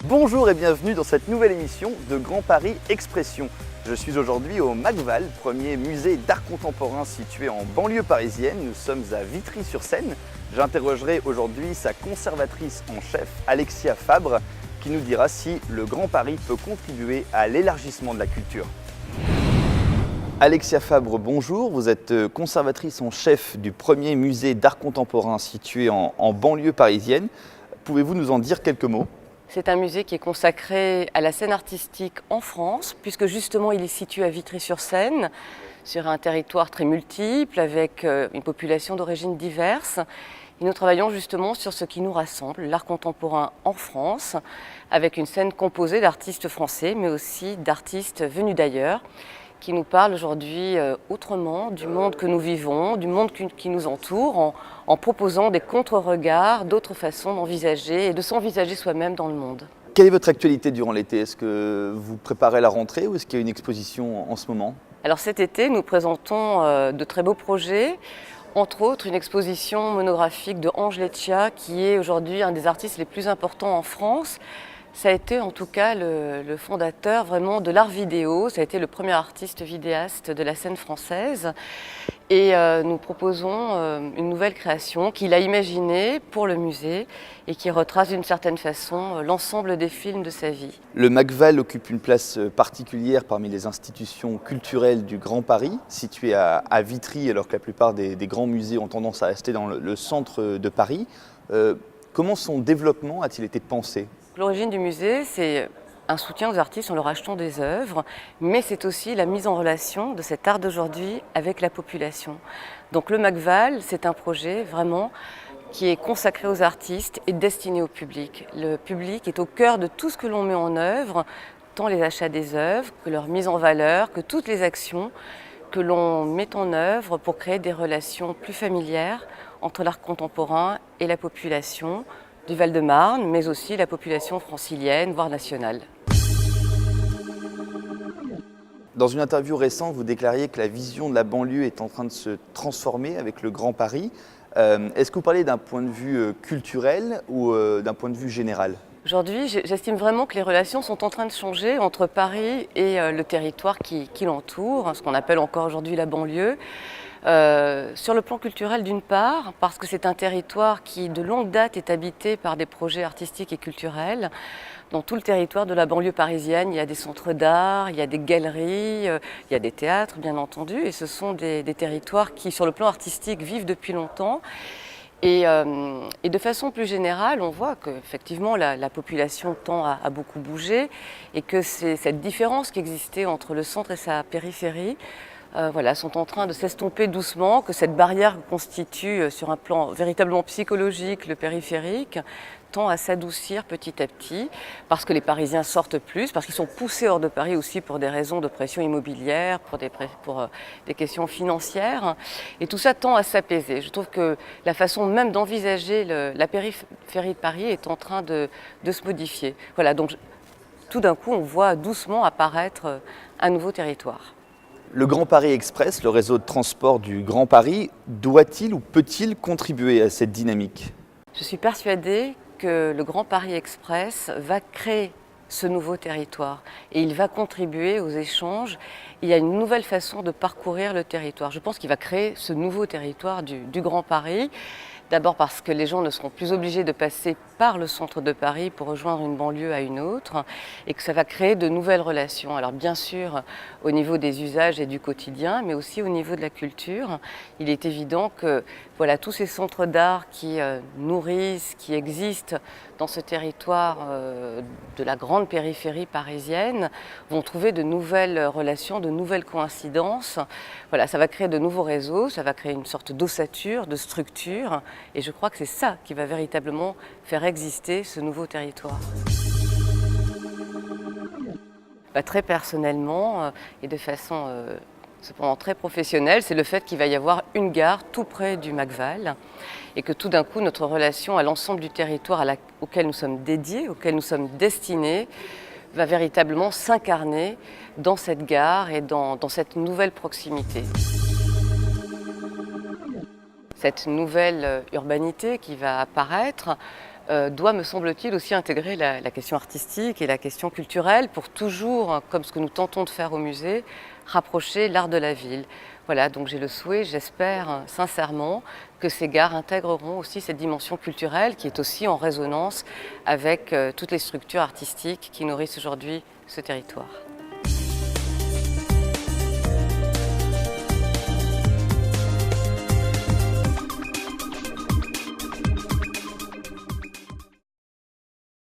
Bonjour et bienvenue dans cette nouvelle émission de Grand Paris Expression. Je suis aujourd'hui au Macval, premier musée d'art contemporain situé en banlieue parisienne. Nous sommes à Vitry-sur-Seine. J'interrogerai aujourd'hui sa conservatrice en chef, Alexia Fabre, qui nous dira si le Grand Paris peut contribuer à l'élargissement de la culture. Alexia Fabre, bonjour. Vous êtes conservatrice en chef du premier musée d'art contemporain situé en banlieue parisienne. Pouvez-vous nous en dire quelques mots ? C'est un musée qui est consacré à la scène artistique en France, puisque justement il est situé à Vitry-sur-Seine, sur un territoire très multiple, avec une population d'origines diverses. Et nous travaillons justement sur ce qui nous rassemble, l'art contemporain en France, avec une scène composée d'artistes français, mais aussi d'artistes venus d'ailleurs, qui nous parlent aujourd'hui autrement du monde que nous vivons, du monde qui nous entoure, en proposant des contre-regards, d'autres façons d'envisager et de s'envisager soi-même dans le monde. Quelle est votre actualité durant l'été ? Est-ce que vous préparez la rentrée ou est-ce qu'il y a une exposition en ce moment ? Alors cet été, nous présentons de très beaux projets, entre autres une exposition monographique de Ange Leccia, qui est aujourd'hui un des artistes les plus importants en France. Ça a été en tout cas le fondateur vraiment de l'art vidéo, ça a été le premier artiste vidéaste de la scène française. Et nous proposons une nouvelle création qu'il a imaginée pour le musée et qui retrace d'une certaine façon l'ensemble des films de sa vie. Le Macval occupe une place particulière parmi les institutions culturelles du Grand Paris, situé à Vitry, alors que la plupart des grands musées ont tendance à rester dans le centre de Paris. Comment son développement a-t-il été pensé ? L'origine du musée, c'est un soutien aux artistes en leur achetant des œuvres, mais c'est aussi la mise en relation de cet art d'aujourd'hui avec la population. Donc le Macval, c'est un projet vraiment qui est consacré aux artistes et destiné au public. Le public est au cœur de tout ce que l'on met en œuvre, tant les achats des œuvres que leur mise en valeur, que toutes les actions que l'on met en œuvre pour créer des relations plus familières entre l'art contemporain et la population du Val-de-Marne, mais aussi la population francilienne, voire nationale. Dans une interview récente, vous déclariez que la vision de la banlieue est en train de se transformer avec le Grand Paris. Est-ce que vous parlez d'un point de vue culturel ou d'un point de vue général ? Aujourd'hui, j'estime vraiment que les relations sont en train de changer entre Paris et le territoire qui l'entoure, ce qu'on appelle encore aujourd'hui la banlieue. Sur le plan culturel d'une part, parce que c'est un territoire qui de longue date est habité par des projets artistiques et culturels. Dans tout le territoire de la banlieue parisienne, il y a des centres d'art, il y a des galeries, il y a des théâtres bien entendu, et ce sont des territoires qui sur le plan artistique vivent depuis longtemps. Et de façon plus générale, on voit qu'effectivement la population tend à beaucoup bouger et que c'est cette différence qui existait entre le centre et sa périphérie sont en train de s'estomper doucement, que cette barrière constitue sur un plan véritablement psychologique, le périphérique, tend à s'adoucir petit à petit, parce que les Parisiens sortent plus, parce qu'ils sont poussés hors de Paris aussi pour des raisons de pression immobilière, pour des questions financières, et tout ça tend à s'apaiser. Je trouve que la façon même d'envisager la périphérie de Paris est en train de se modifier. Voilà, donc tout d'un coup, on voit doucement apparaître un nouveau territoire. Le Grand Paris Express, le réseau de transport du Grand Paris, doit-il ou peut-il contribuer à cette dynamique ? Je suis persuadée que le Grand Paris Express va créer ce nouveau territoire et il va contribuer aux échanges. Il y a une nouvelle façon de parcourir le territoire. Je pense qu'il va créer ce nouveau territoire du Grand Paris. D'abord parce que les gens ne seront plus obligés de passer par le centre de Paris pour rejoindre une banlieue à une autre et que ça va créer de nouvelles relations. Alors bien sûr au niveau des usages et du quotidien, mais aussi au niveau de la culture. Il est évident que voilà, tous ces centres d'art qui nourrissent, qui existent dans ce territoire de la grande périphérie parisienne vont trouver de nouvelles relations, de nouvelles coïncidences. Voilà, ça va créer de nouveaux réseaux, ça va créer une sorte d'ossature, de structure. Et je crois que c'est ça qui va véritablement faire exister ce nouveau territoire. Très personnellement et de façon cependant très professionnelle, c'est le fait qu'il va y avoir une gare tout près du Macval et que tout d'un coup notre relation à l'ensemble du territoire auquel nous sommes dédiés, auquel nous sommes destinés, va véritablement s'incarner dans cette gare et dans cette nouvelle proximité. Cette nouvelle urbanité qui va apparaître doit, me semble-t-il, aussi intégrer la question artistique et la question culturelle pour toujours, comme ce que nous tentons de faire au musée, rapprocher l'art de la ville. Voilà, donc j'ai le souhait, j'espère sincèrement, que ces gares intégreront aussi cette dimension culturelle qui est aussi en résonance avec toutes les structures artistiques qui nourrissent aujourd'hui ce territoire.